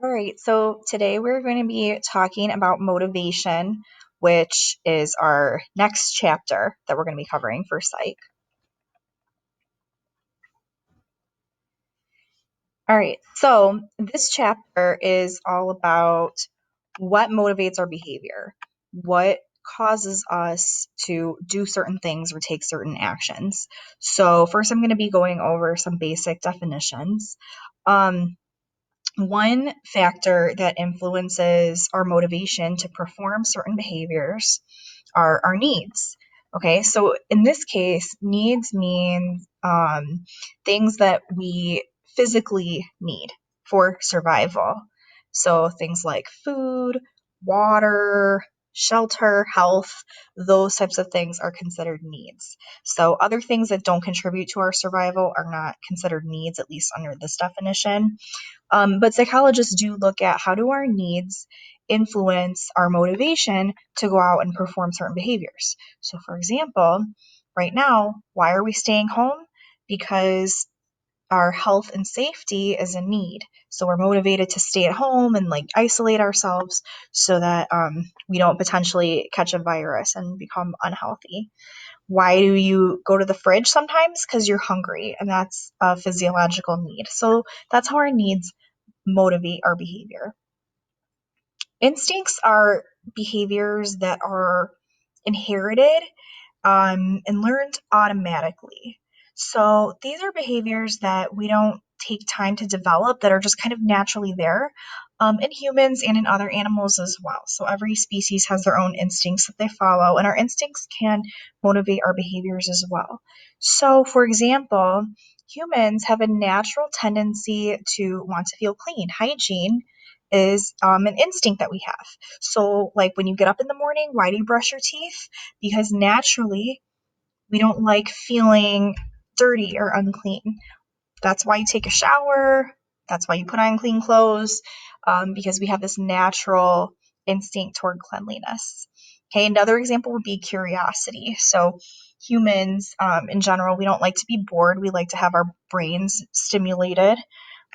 All right, so today we're going to be talking about motivation, which is our next chapter that we're going to be covering for psych. All right, so this chapter is all about what motivates our behavior, what causes us to do certain things or take certain actions. So, first, I'm going to be going over some basic definitions. Um, One factor that influences our motivation to perform certain behaviors are our needs. Okay, so in this case, needs means things that we physically need for survival. So things like food, water, shelter, health, those types of things are considered needs. So other things that don't contribute to our survival are not considered needs, at least under this definition. But psychologists do look at how do our needs influence our motivation to go out and perform certain behaviors. So, for example, right now, why are we staying home? Because our health and safety is a need. So we're motivated to stay at home and like isolate ourselves so that we don't potentially catch a virus and become unhealthy. Why do you go to the fridge sometimes? Because you're hungry, and that's a physiological need. So that's how our needs motivate our behavior. Instincts are behaviors that are inherited and learned automatically. So these are behaviors that we don't take time to develop, that are just kind of naturally there in humans and in other animals as well. So every species has their own instincts that they follow, and our instincts can motivate our behaviors as well. So, for example, humans have a natural tendency to want to feel clean. Hygiene is an instinct that we have. So, like when you get up in the morning, why do you brush your teeth? Because naturally we don't like feeling dirty or unclean. That's why you take a shower. That's why you put on clean clothes, because we have this natural instinct toward cleanliness. Okay, another example would be curiosity. So, humans in general, we don't like to be bored. We like to have our brains stimulated.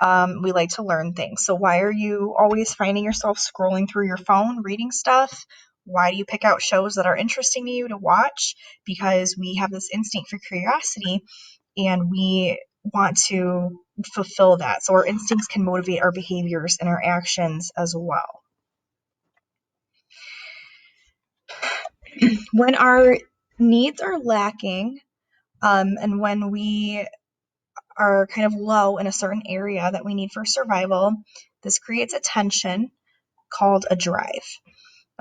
We like to learn things. So, why are you always finding yourself scrolling through your phone, reading stuff? Why do you pick out shows that are interesting to you to watch? Because we have this instinct for curiosity and we want to fulfill that. So, our instincts can motivate our behaviors and our actions as well. When our needs are lacking, and when we are kind of low in a certain area that we need for survival, this creates a tension called a drive.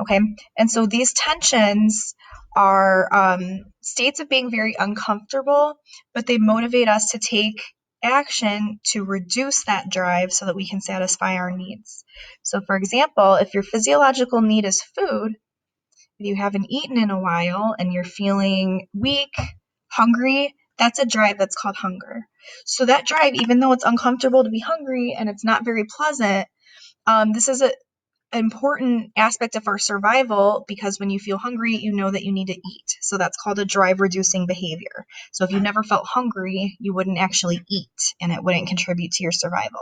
Okay. And so these tensions are states of being very uncomfortable, but they motivate us to take action to reduce that drive so that we can satisfy our needs. So, for example, if your physiological need is food, if you haven't eaten in a while and you're feeling weak, hungry, that's a drive that's called hunger. So, that drive, even though it's uncomfortable to be hungry and it's not very pleasant, this is an important aspect of our survival, because when you feel hungry, you know that you need to eat. So that's called a drive reducing behavior. So if you never felt hungry, you wouldn't actually eat and it wouldn't contribute to your survival.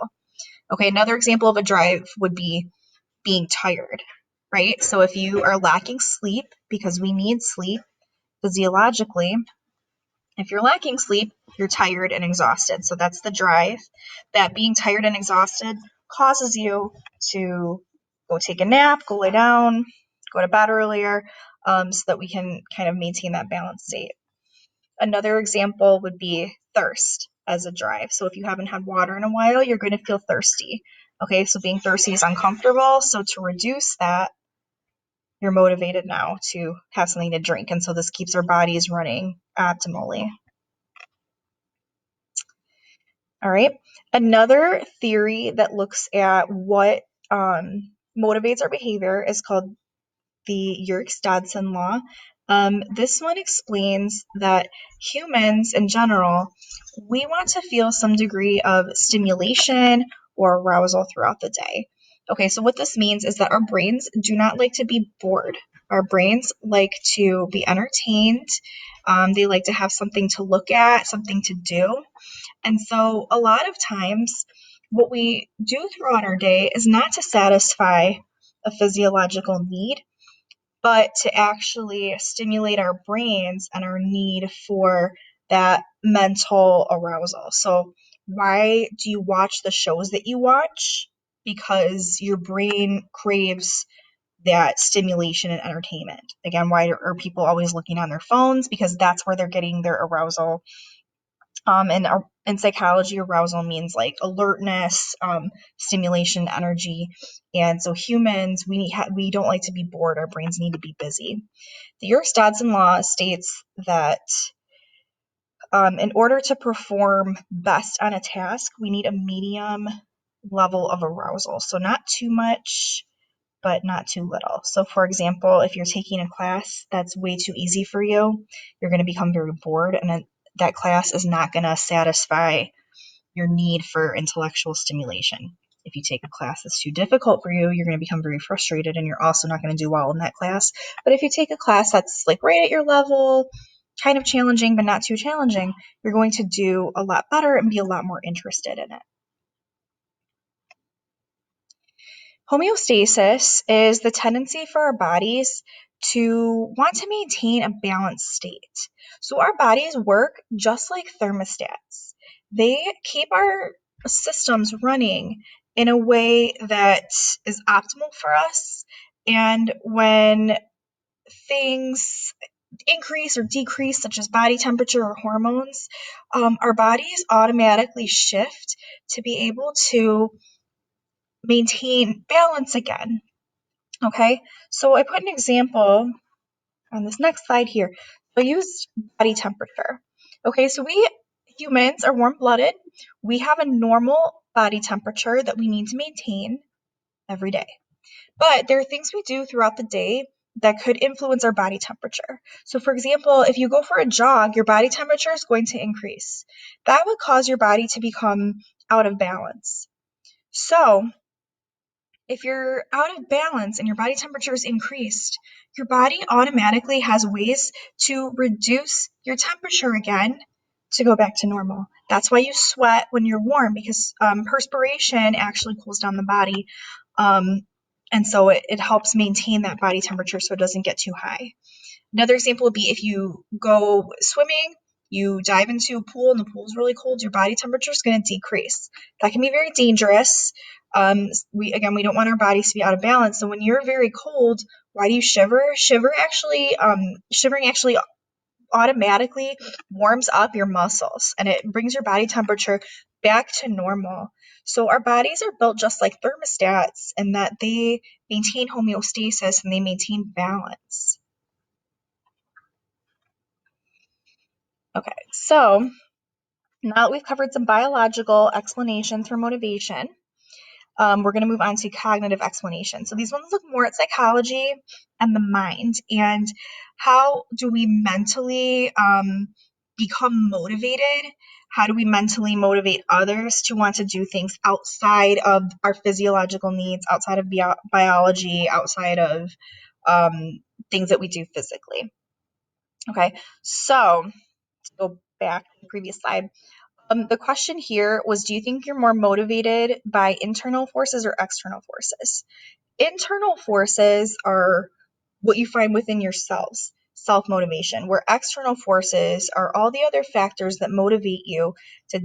Okay, another example of a drive would be being tired, right? So if you are lacking sleep, because we need sleep physiologically, if you're lacking sleep, you're tired and exhausted. So that's the drive. That being tired and exhausted causes you to go take a nap, go lay down, go to bed earlier, so that we can kind of maintain that balanced state. Another example would be thirst as a drive. So if you haven't had water in a while, you're going to feel thirsty. Okay, so being thirsty is uncomfortable. So to reduce that, you're motivated now to have something to drink. And so this keeps our bodies running optimally. All right. Another theory that looks at what motivates our behavior is called the Yerkes-Dodson law. This one explains that humans in general, we want to feel some degree of stimulation or arousal throughout the day. Okay, so what this means is that our brains do not like to be bored. Our brains like to be entertained. They like to have something to look at, something to do. And so a lot of times what we do throughout our day is not to satisfy a physiological need, but to actually stimulate our brains and our need for that mental arousal. So, why do you watch the shows that you watch? Because your brain craves that stimulation and entertainment. Again, why are people always looking on their phones? Because that's where they're getting their arousal. And in psychology, arousal means like alertness, stimulation, energy. And so humans, we don't like to be bored. Our brains need to be busy. The Yerkes-Dodson law states that in order to perform best on a task, we need a medium level of arousal. So not too much, but not too little. So, for example, if you're taking a class that's way too easy for you, you're going to become very bored, and that class is not going to satisfy your need for intellectual stimulation. If you take a class that's too difficult for you, you're going to become very frustrated, and you're also not going to do well in that class. But if you take a class that's like right at your level, kind of challenging, but not too challenging, you're going to do a lot better and be a lot more interested in it. Homeostasis is the tendency for our bodies to want to maintain a balanced state. So our bodies work just like thermostats. They keep our systems running in a way that is optimal for us. And when things increase or decrease, such as body temperature or hormones, our bodies automatically shift to be able to maintain balance again. Okay, so I put an example on this next slide here. I used body temperature. Okay, so we humans are warm blooded. We have a normal body temperature that we need to maintain every day. But there are things we do throughout the day that could influence our body temperature. So, for example, if you go for a jog, your body temperature is going to increase. That would cause your body to become out of balance. So, if you're out of balance and your body temperature is increased, your body automatically has ways to reduce your temperature again to go back to normal. That's why you sweat when you're warm, because perspiration actually cools down the body. Um, and so it helps maintain that body temperature so it doesn't get too high. Another example would be if you go swimming, you dive into a pool and the pool is really cold, your body temperature is going to decrease. That can be very dangerous. We don't want our bodies to be out of balance. So when you're very cold, why do you shiver? Shivering actually automatically warms up your muscles and it brings your body temperature back to normal. So our bodies are built just like thermostats in that they maintain homeostasis and they maintain balance. Okay, so now that we've covered some biological explanations for motivation, we're going to move on to cognitive explanation. So these ones look more at psychology and the mind, and how do we mentally become motivated? How do we mentally motivate others to want to do things outside of our physiological needs, outside of biology, outside of things that we do physically? Okay, so to go back to the previous slide, the question here was, do you think you're more motivated by internal forces or external forces? Internal forces are what you find within yourselves, self-motivation, where external forces are all the other factors that motivate you to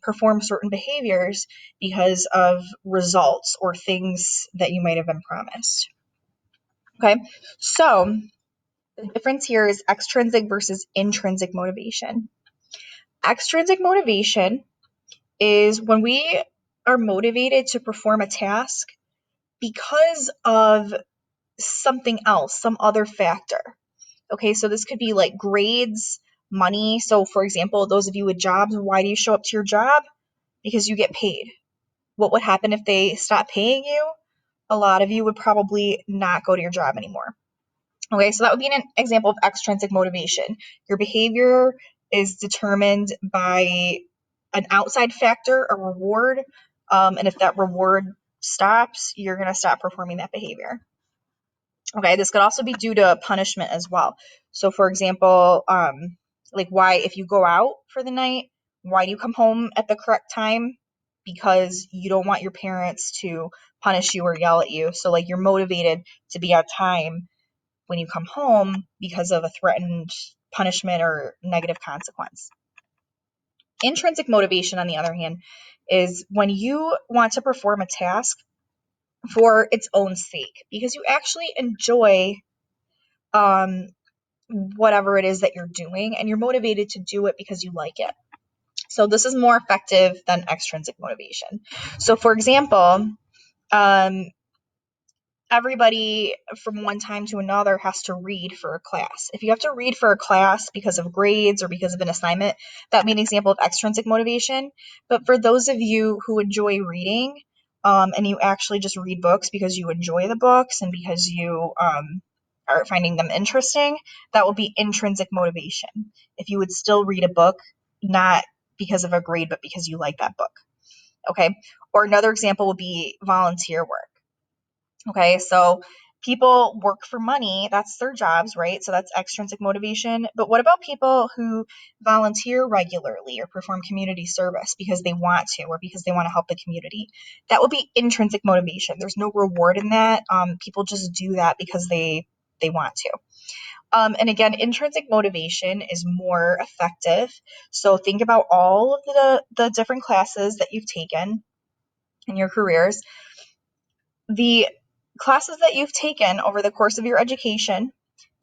perform certain behaviors because of results or things that you might have been promised. Okay, so the difference here is extrinsic versus intrinsic motivation. Extrinsic motivation is when we are motivated to perform a task because of something else, some other factor. Okay, so this could be like grades, money. So, for example, those of you with jobs, why do you show up to your job? Because you get paid. What would happen if they stopped paying you? A lot of you would probably not go to your job anymore. Okay, so that would be an example of extrinsic motivation. Your behavior is determined by an outside factor, a reward, and if that reward stops, you're going to stop performing that behavior. Okay, this could also be due to punishment as well. So, for example, like why, if you go out for the night, why do you come home at the correct time? because you don't want your parents to punish you or yell at you. So like you're motivated to be on time when you come home because of a threatened punishment or negative consequence. Intrinsic motivation, on the other hand, is when you want to perform a task for its own sake because you actually enjoy whatever it is that you're doing and you're motivated to do it because you like it. So this is more effective than extrinsic motivation. So for example, um, everybody from one time to another has to read for a class. If you have to read for a class because of grades or because of an assignment, that would be an example of extrinsic motivation. But for those of you who enjoy reading, and you actually just read books because you enjoy the books and because you are finding them interesting, that will be intrinsic motivation. If you would still read a book, not because of a grade, but because you like that book. Okay. Or another example would be volunteer work. Okay, so people work for money. That's their jobs, right? So that's extrinsic motivation. But what about people who volunteer regularly or perform community service because they want to or because they want to help the community? That would be intrinsic motivation. There's no reward in that. People just do that because they want to. And again, intrinsic motivation is more effective. So think about all of the different classes that you've taken in your careers. The classes that you've taken over the course of your education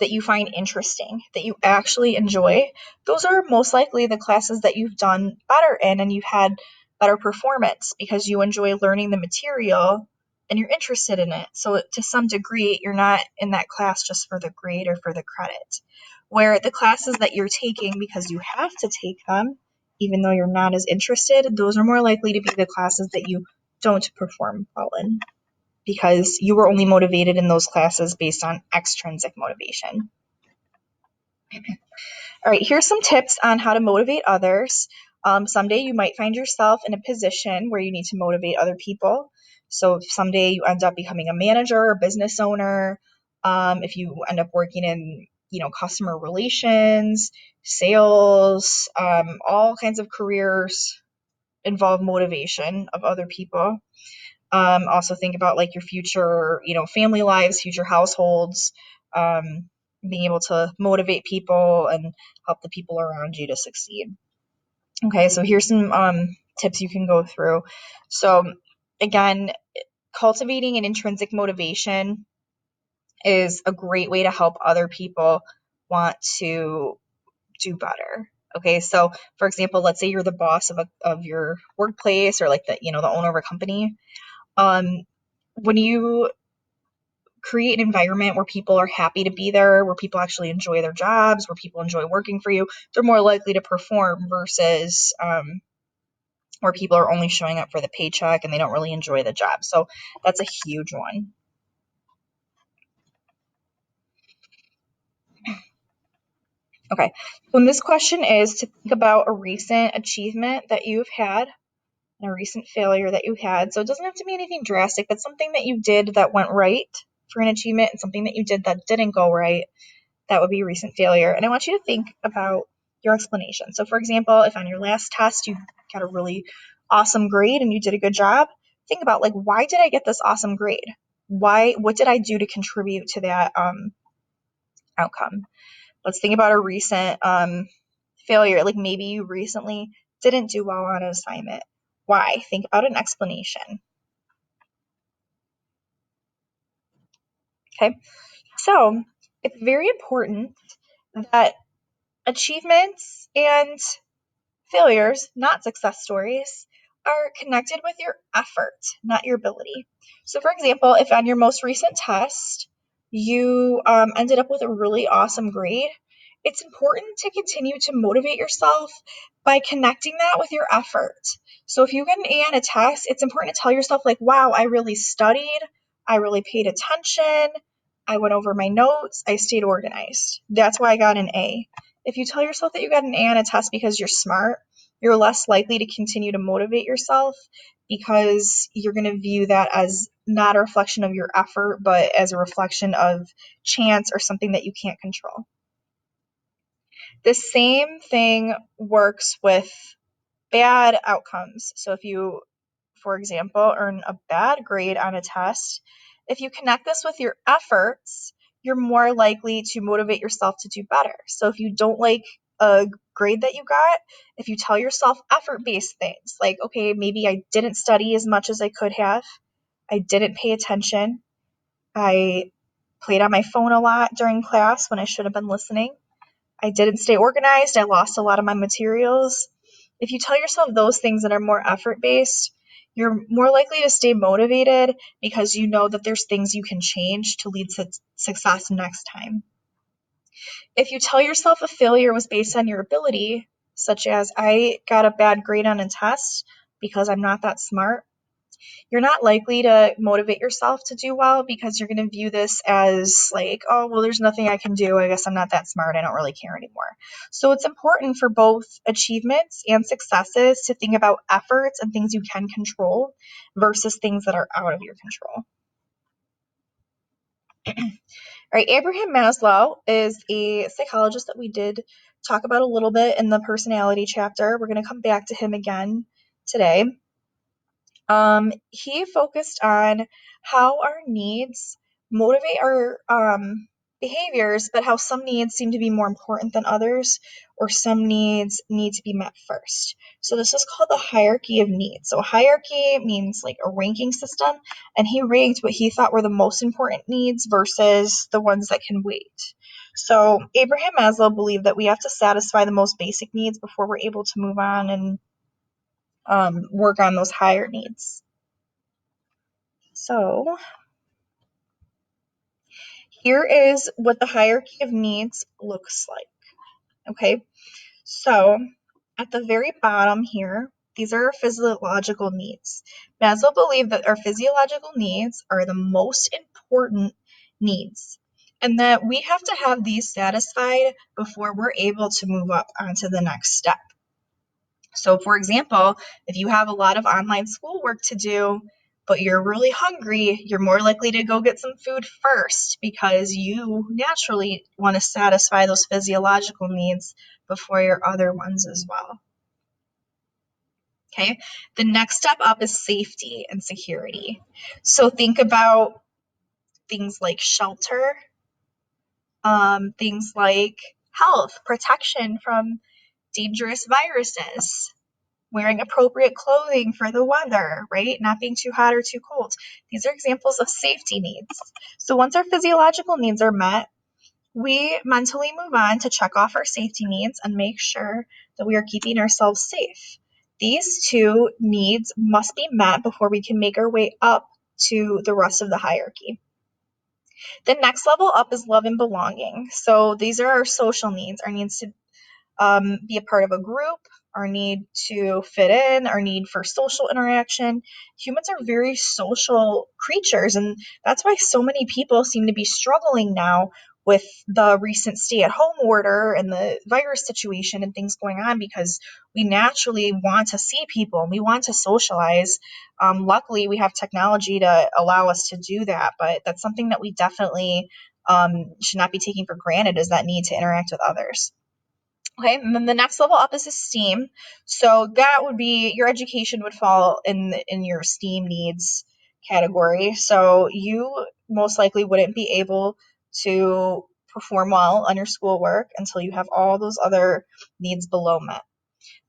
that you find interesting, that you actually enjoy, those are most likely the classes that you've done better in and you've had better performance because you enjoy learning the material and you're interested in it. So to some degree, you're not in that class just for the grade or for the credit. Where the classes that you're taking because you have to take them, even though you're not as interested, those are more likely to be the classes that you don't perform well in because you were only motivated in those classes based on extrinsic motivation. All right, here's some tips on how to motivate others. Someday you might find yourself in a position where you need to motivate other people. So if someday you end up becoming a manager or business owner, if you end up working in customer relations, sales, all kinds of careers involve motivation of other people. Also think about like your future, family lives, future households, being able to motivate people and help the people around you to succeed. Okay, so here's some tips you can go through. So again, cultivating an intrinsic motivation is a great way to help other people want to do better. Okay, so for example, let's say you're the boss of your workplace or like the owner of a company. When you create an environment where people are happy to be there, where people actually enjoy their jobs, where people enjoy working for you, they're more likely to perform versus where people are only showing up for the paycheck and they don't really enjoy the job. So that's a huge one. Okay, when this question is to think about a recent achievement that you've had and a recent failure that you had. So it doesn't have to be anything drastic, but something that you did that went right for an achievement and something that you did that didn't go right. That would be a recent failure. And I want you to think about your explanation. So for example, if on your last test you got a really awesome grade and you did a good job, think about like, why did I get this awesome grade? What did I do to contribute to that outcome? Let's think about a recent failure. Like maybe you recently didn't do well on an assignment. Why? Think about an explanation. Okay. So it's very important that achievements and failures, not success stories, are connected with your effort, not your ability. So, for example, if on your most recent test you ended up with a really awesome grade, it's important to continue to motivate yourself by connecting that with your effort. So, if you get an A on a test, it's important to tell yourself, like, wow, I really studied, I really paid attention, I went over my notes, I stayed organized. That's why I got an A. If you tell yourself that you got an A on a test because you're smart, you're less likely to continue to motivate yourself because you're going to view that as not a reflection of your effort, but as a reflection of chance or something that you can't control. The same thing works with bad outcomes. So if you for example, earn a bad grade on a test, if you connect this with your efforts, you're more likely to motivate yourself to do better. So if you don't like a grade that you got, if you tell yourself effort-based things like, okay, maybe I didn't study as much as I could have, I didn't pay attention, I played on my phone a lot during class when I should have been listening, I didn't stay organized, I lost a lot of my materials. If you tell yourself those things that are more effort-based, you're more likely to stay motivated because you know that there's things you can change to lead to success next time. If you tell yourself a failure was based on your ability, such as I got a bad grade on a test because I'm not that smart, you're not likely to motivate yourself to do well because you're going to view this as like, oh, well, there's nothing I can do. I guess I'm not that smart. I don't really care anymore. So it's important for both achievements and successes to think about efforts and things you can control versus things that are out of your control. All right, Abraham Maslow is a psychologist that we did talk about a little bit in the personality chapter. We're going to come back to him again today. He focused on how our needs motivate our behaviors, but how some needs seem to be more important than others, or some needs need to be met first. So this is called the hierarchy of needs. So hierarchy means like a ranking system, and he ranked what he thought were the most important needs versus the ones that can wait. So Abraham Maslow believed that we have to satisfy the most basic needs before we're able to move on and work on those higher needs. So here is what the hierarchy of needs looks like. Okay, so at the very bottom here, these are our physiological needs. Maslow believed that our physiological needs are the most important needs, and that we have to have these satisfied before we're able to move up onto the next step. So, for example, if you have a lot of online schoolwork to do, but you're really hungry, you're more likely to go get some food first because you naturally want to satisfy those physiological needs before your other ones as well. Okay, the next step up is safety and security. So think about things like shelter, things like health, protection from dangerous viruses, wearing appropriate clothing for the weather, right? Not being too hot or too cold. These are examples of safety needs. So once our physiological needs are met, we mentally move on to check off our safety needs and make sure that we are keeping ourselves safe. These two needs must be met before we can make our way up to the rest of the hierarchy. The next level up is love and belonging. So these are our social needs, our needs to be a part of a group, our need to fit in, our need for social interaction. Humans are very social creatures, and that's why so many people seem to be struggling now with the recent stay-at-home order and the virus situation and things going on, because we naturally want to see people and we want to socialize. Luckily, we have technology to allow us to do that, but that's something that we definitely should not be taking for granted, is that need to interact with others. Okay, and then the next level up is esteem. So that would be, your education would fall in your esteem needs category. So you most likely wouldn't be able to perform well on your schoolwork until you have all those other needs below met.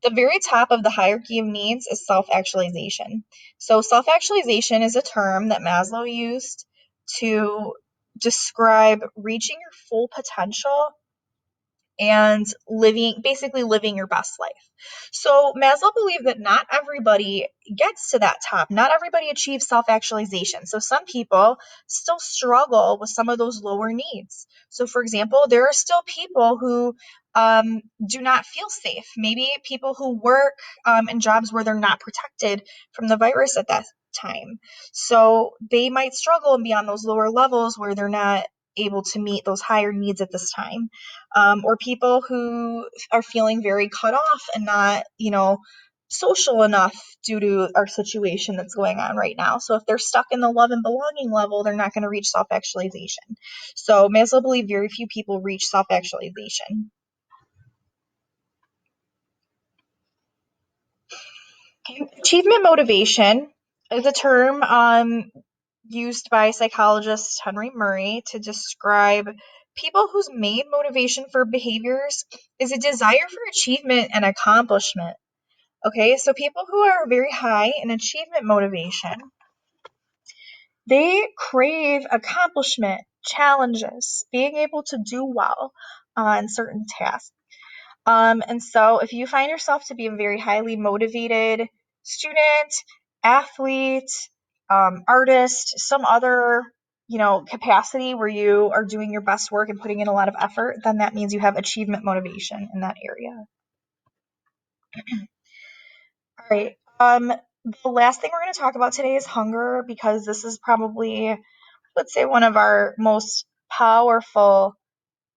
The very top of the hierarchy of needs is self-actualization. So self-actualization is a term that Maslow used to describe reaching your full potential and basically living your best life. So Maslow believed that not everybody gets to that top. Not everybody achieves self-actualization. So some people still struggle with some of those lower needs. So for example, there are still people who do not feel safe. Maybe people who work in jobs where they're not protected from the virus at that time. So they might struggle and be on those lower levels where they're not able to meet those higher needs at this time. Or people who are feeling very cut off and not, social enough due to our situation that's going on right now. So if they're stuck in the love and belonging level, they're not going to reach self-actualization. So Maslow believed very few people reach self-actualization. Achievement motivation is a term used by psychologist Henry Murray to describe people whose main motivation for behaviors is a desire for achievement and accomplishment. Okay, so people who are very high in achievement motivation, they crave accomplishment, challenges, being able to do well on certain tasks. And so if you find yourself to be a very highly motivated student, athlete, artist, some other, capacity where you are doing your best work and putting in a lot of effort, then that means you have achievement motivation in that area. All right. The last thing we're going to talk about today is hunger, because this is probably, let's say, one of our most powerful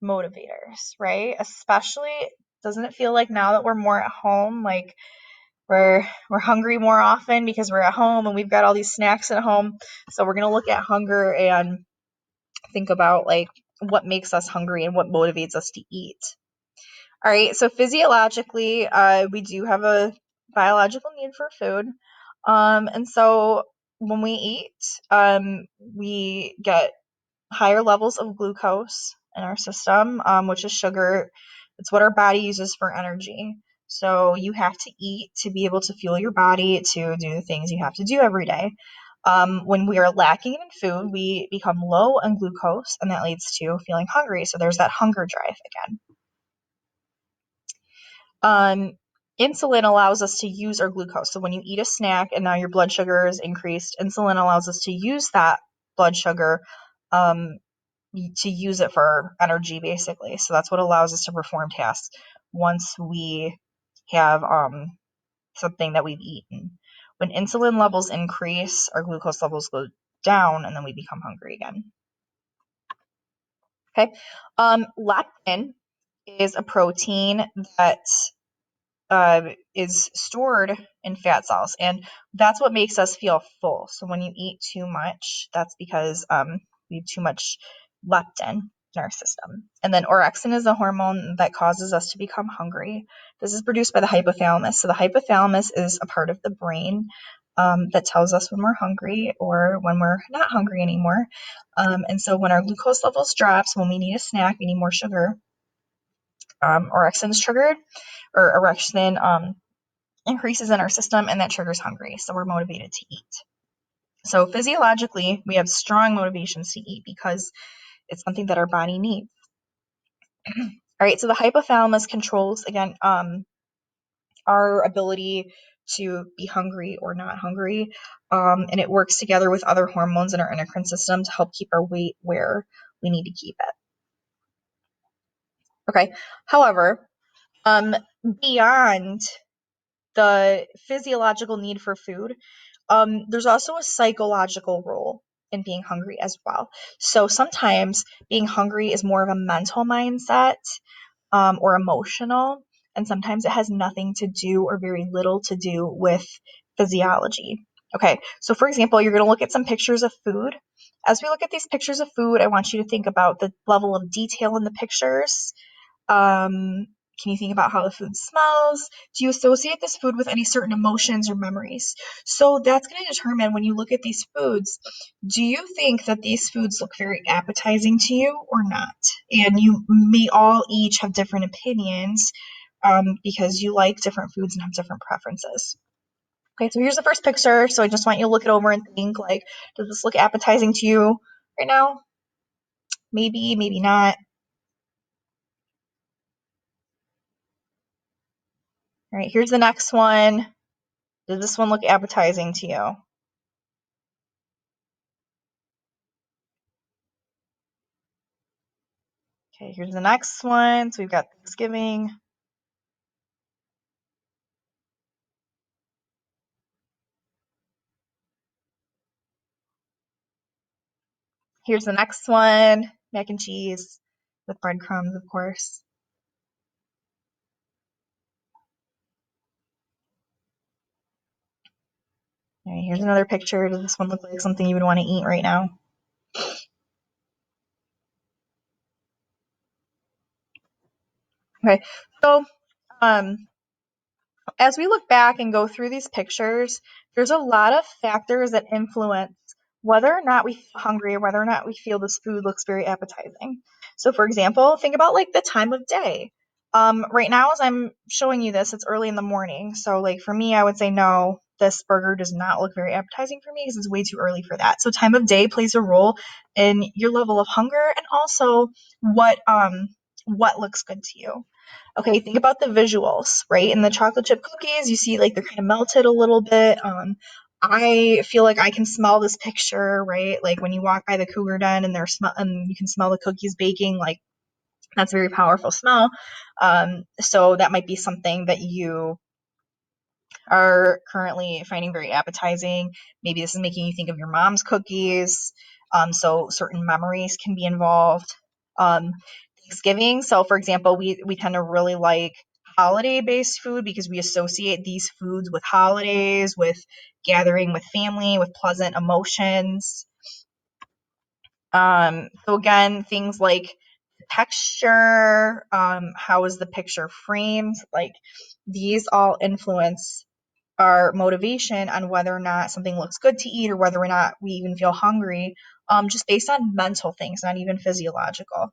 motivators, right? Especially, doesn't it feel like now that we're more at home, like we're hungry more often because we're at home and we've got all these snacks at home. So we're going to look at hunger and think about like what makes us hungry and what motivates us to eat. All right, so physiologically, we do have a biological need for food. And so when we eat, we get higher levels of glucose in our system, which is sugar. It's what our body uses for energy. So you have to eat to be able to fuel your body to do the things you have to do every day. When we are lacking in food, we become low in glucose, and that leads to feeling hungry. So there's that hunger drive again. Insulin allows us to use our glucose. So when you eat a snack and now your blood sugar is increased, insulin allows us to use that blood sugar to use it for energy, basically. So that's what allows us to perform tasks once we have something that we've eaten. When insulin levels increase, our glucose levels go down, and then we become hungry again. Okay. Leptin is a protein that is stored in fat cells, and that's what makes us feel full. So when you eat too much, that's because we have too much leptin in our system. And then orexin is a hormone that causes us to become hungry. This is produced by the hypothalamus. So the hypothalamus is a part of the brain that tells us when we're hungry or when we're not hungry anymore. And so when our glucose levels drops, when we need a snack, we need more sugar, orexin is triggered, or orexin increases in our system, and that triggers hungry. So we're motivated to eat. So physiologically, we have strong motivations to eat because it's something that our body needs. All right, so the hypothalamus controls, again, our ability to be hungry or not hungry, and it works together with other hormones in our endocrine system to help keep our weight where we need to keep it. Okay, however, beyond the physiological need for food, there's also a psychological role in being hungry as well. So sometimes being hungry is more of a mental mindset, or emotional, and sometimes it has nothing to do or very little to do with physiology. Okay, so for example, you're going to look at some pictures of food. As we look at these pictures of food, I want you to think about the level of detail in the pictures. Can you think about how the food smells? Do you associate this food with any certain emotions or memories? So that's going to determine, when you look at these foods, do you think that these foods look very appetizing to you or not? And you may all each have different opinions, because you like different foods and have different preferences. Okay, so here's the first picture. So I just want you to look it over and think, like, does this look appetizing to you right now? Maybe, maybe not. All right, here's the next one. Does this one look appetizing to you? Okay, here's the next one. So we've got Thanksgiving. Here's the next one. Mac and cheese with breadcrumbs, of course. All right, here's another picture. Does this one look like something you would want to eat right now? Okay, so as we look back and go through these pictures, there's a lot of factors that influence whether or not we feel hungry or whether or not we feel this food looks very appetizing. So, for example, think about like the time of day. Right now, as I'm showing you this, it's early in the morning. So, like for me, I would say no, this burger does not look very appetizing for me because it's way too early for that. So, time of day plays a role in your level of hunger and also what looks good to you. Okay, think about the visuals, right? In the chocolate chip cookies, you see like they're kind of melted a little bit. I feel like I can smell this picture, right? Like when you walk by the Cougar Den and and you can smell the cookies baking, like that's a very powerful smell. So that might be something that you are currently finding very appetizing. Maybe this is making you think of your mom's cookies. So certain memories can be involved. Um, Thanksgiving. So, for example, we tend to really like holiday-based food because we associate these foods with holidays, with gathering with family, with pleasant emotions. So again, things like texture, how is the picture framed, like these all influence our motivation on whether or not something looks good to eat or whether or not we even feel hungry, just based on mental things, not even physiological.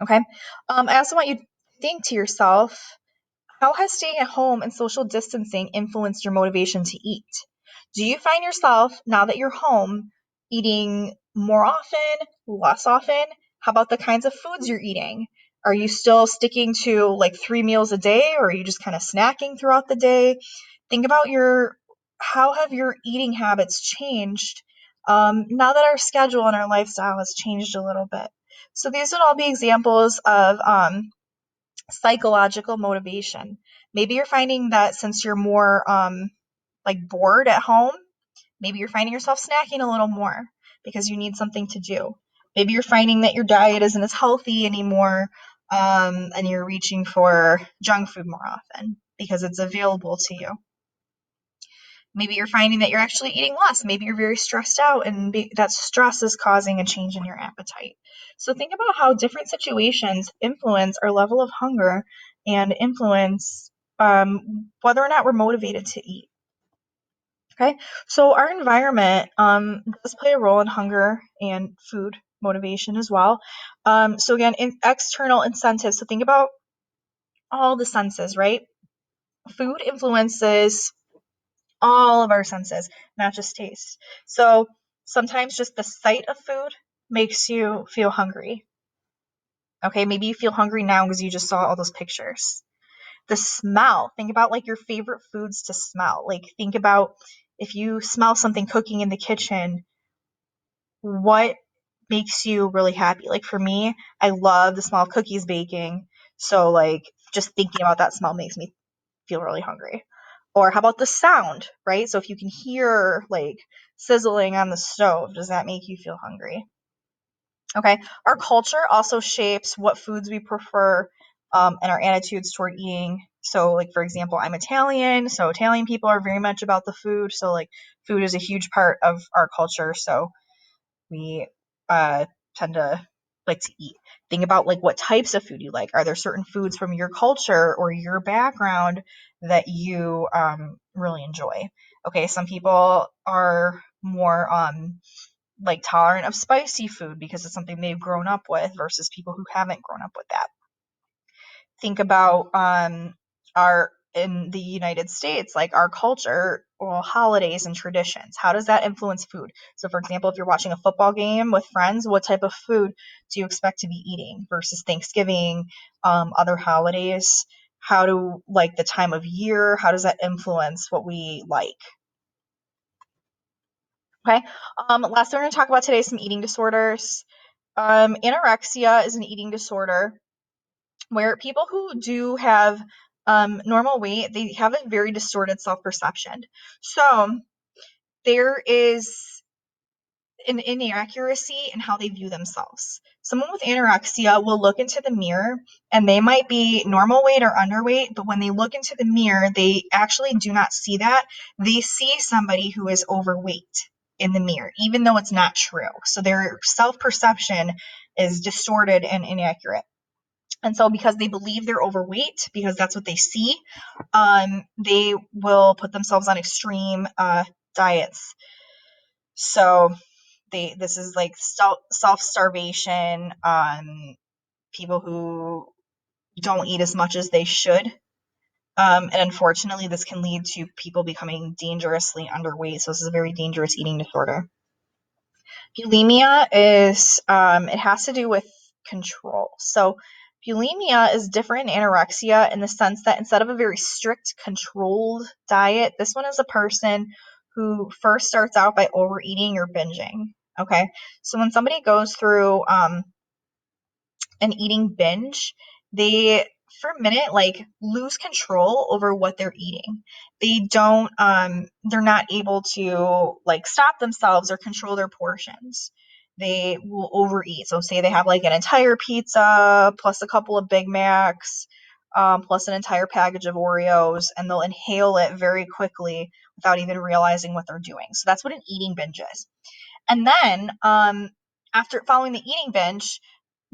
Okay. I also want you to think to yourself, how has staying at home and social distancing influenced your motivation to eat? Do you find yourself, now that you're home, eating more often, less often? How about the kinds of foods you're eating? Are you still sticking to like 3 meals a day, or are you just kind of snacking throughout the day? Think about how have your eating habits changed now that our schedule and our lifestyle has changed a little bit? So these would all be examples of psychological motivation. Maybe you're finding that since you're more like bored at home, maybe you're finding yourself snacking a little more because you need something to do. Maybe you're finding that your diet isn't as healthy anymore, and you're reaching for junk food more often because it's available to you. Maybe you're finding that you're actually eating less. Maybe you're very stressed out, and that stress is causing a change in your appetite. So think about how different situations influence our level of hunger and influence whether or not we're motivated to eat. Okay, so our environment does play a role in hunger and food motivation as well. So again, external incentives. So think about all the senses, right? Food influences all of our senses, not just taste. So sometimes just the sight of food makes you feel hungry. Okay, maybe you feel hungry now because you just saw all those pictures. The smell, think about like your favorite foods to smell. Like think about if you smell something cooking in the kitchen, what makes you really happy? Like for me, I love the smell of cookies baking. So like just thinking about that smell makes me feel really hungry. Or how about the sound, right? So if you can hear like sizzling on the stove, does that make you feel hungry? Okay. Our culture also shapes what foods we prefer, and our attitudes toward eating. So, like, for example, I'm Italian. So, Italian people are very much about the food. So, like, food is a huge part of our culture. So, we tend to like to eat. Think about like what types of food you like. Are there certain foods from your culture or your background that you really enjoy? Okay, some people are more like tolerant of spicy food because it's something they've grown up with versus people who haven't grown up with that. Think about our in the United States, like our culture or holidays and traditions. How does that influence food? So, for example, if you're watching a football game with friends, what type of food do you expect to be eating versus Thanksgiving, other holidays? How do like the time of year? How does that influence what we like? Okay. Last thing we're going to talk about today is some eating disorders. Anorexia is an eating disorder where people who do have normal weight, they have a very distorted self-perception. So there is an inaccuracy in how they view themselves. Someone with anorexia will look into the mirror and they might be normal weight or underweight, but when they look into the mirror, they actually do not see that. They see somebody who is overweight in the mirror, even though it's not true. So their self-perception is distorted and inaccurate. And so because they believe they're overweight, because that's what they see, they will put themselves on extreme diets. So this is like self-starvation, people who don't eat as much as they should. And unfortunately, this can lead to people becoming dangerously underweight. So this is a very dangerous eating disorder. Bulimia is, it has to do with control. So bulimia is different in anorexia in the sense that instead of a very strict controlled diet, this one is a person who first starts out by overeating or binging. Okay. So when somebody goes through an eating binge, they for a minute like lose control over what they're eating. They don't they're not able to like stop themselves or control their portions. They will overeat. So say they have like an entire pizza plus a couple of Big Macs, plus an entire package of Oreos, and they'll inhale it very quickly without even realizing what they're doing. So that's what an eating binge is. And then after following the eating binge,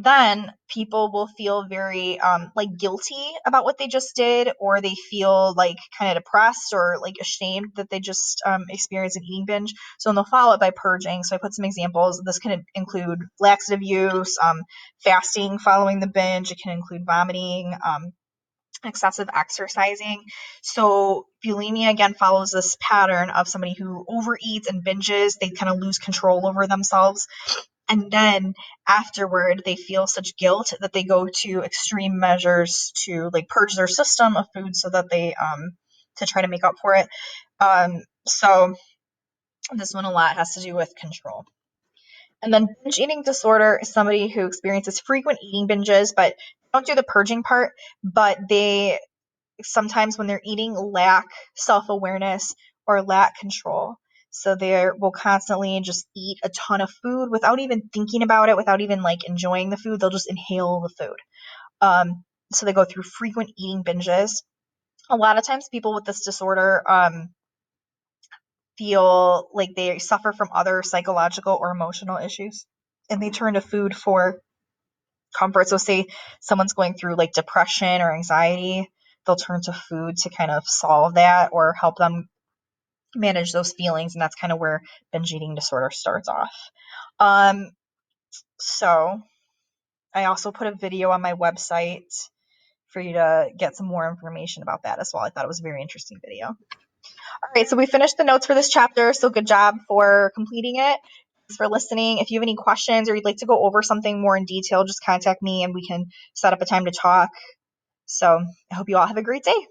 then people will feel very like guilty about what they just did, or they feel like kind of depressed or like ashamed that they just experienced an eating binge. So they'll follow it by purging. So I put some examples. This can include laxative use, fasting following the binge. It can include vomiting, excessive exercising. So bulimia again follows this pattern of somebody who overeats and binges. They kind of lose control over themselves. And then afterward, they feel such guilt that they go to extreme measures to like purge their system of food so that they to try to make up for it. So this one a lot has to do with control. And then binge eating disorder is somebody who experiences frequent eating binges, but don't do the purging part, but they sometimes when they're eating lack self-awareness or lack control. So they will constantly just eat a ton of food without even thinking about it, without even like enjoying the food. They'll just inhale the food. So they go through frequent eating binges. A lot of times people with this disorder feel like they suffer from other psychological or emotional issues, and they turn to food for comfort. So say someone's going through like depression or anxiety, they'll turn to food to kind of solve that or help them manage those feelings. And that's kind of where binge eating disorder starts off. So I also put a video on my website for you to get some more information about that as well. I thought it was a very interesting video. All right, so we finished the notes for this chapter. So good job for completing it. Thanks for listening. If you have any questions or you'd like to go over something more in detail, just contact me and we can set up a time to talk. So I hope you all have a great day.